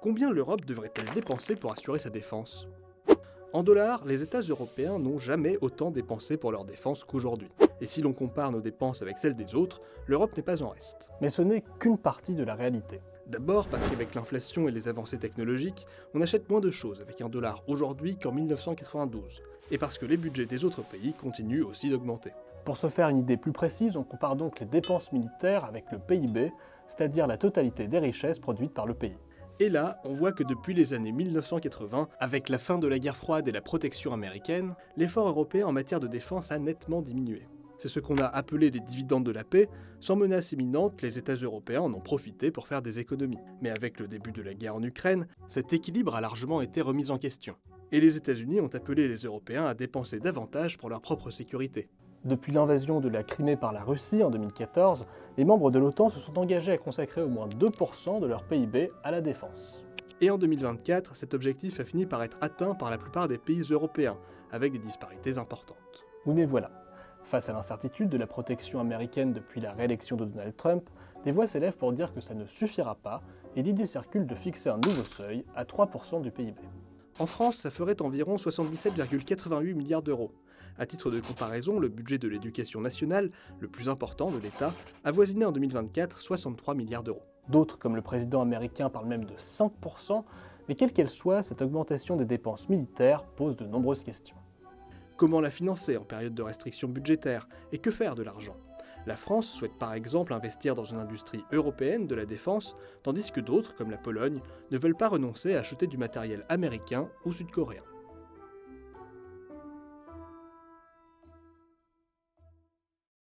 Combien l'Europe devrait-elle dépenser pour assurer sa défense? En dollars, les États européens n'ont jamais autant dépensé pour leur défense qu'aujourd'hui. Et si l'on compare nos dépenses avec celles des autres, l'Europe n'est pas en reste. Mais ce n'est qu'une partie de la réalité. D'abord parce qu'avec l'inflation et les avancées technologiques, on achète moins de choses avec un dollar aujourd'hui qu'en 1992. Et parce que les budgets des autres pays continuent aussi d'augmenter. Pour se faire une idée plus précise, on compare donc les dépenses militaires avec le PIB, c'est-à-dire la totalité des richesses produites par le pays. Et là, on voit que depuis les années 1980, avec la fin de la guerre froide et la protection américaine, l'effort européen en matière de défense a nettement diminué. C'est ce qu'on a appelé les dividendes de la paix. Sans menace imminente, les États européens en ont profité pour faire des économies. Mais avec le début de la guerre en Ukraine, cet équilibre a largement été remis en question. Et les États-Unis ont appelé les Européens à dépenser davantage pour leur propre sécurité. Depuis l'invasion de la Crimée par la Russie en 2014, les membres de l'OTAN se sont engagés à consacrer au moins 2% de leur PIB à la défense. Et en 2024, cet objectif a fini par être atteint par la plupart des pays européens, avec des disparités importantes. Oui, mais voilà. Face à l'incertitude de la protection américaine depuis la réélection de Donald Trump, des voix s'élèvent pour dire que ça ne suffira pas, et l'idée circule de fixer un nouveau seuil à 3% du PIB. En France, ça ferait environ 77,88 milliards d'euros. À titre de comparaison, le budget de l'éducation nationale, le plus important de l'État, avoisinait en 2024 63 milliards d'euros. D'autres, comme le président américain, parlent même de 5%, mais quelle qu'elle soit, cette augmentation des dépenses militaires pose de nombreuses questions. Comment la financer en période de restrictions budgétaires? Et que faire de l'argent? La France souhaite par exemple investir dans une industrie européenne de la défense, tandis que d'autres, comme la Pologne, ne veulent pas renoncer à acheter du matériel américain ou sud-coréen.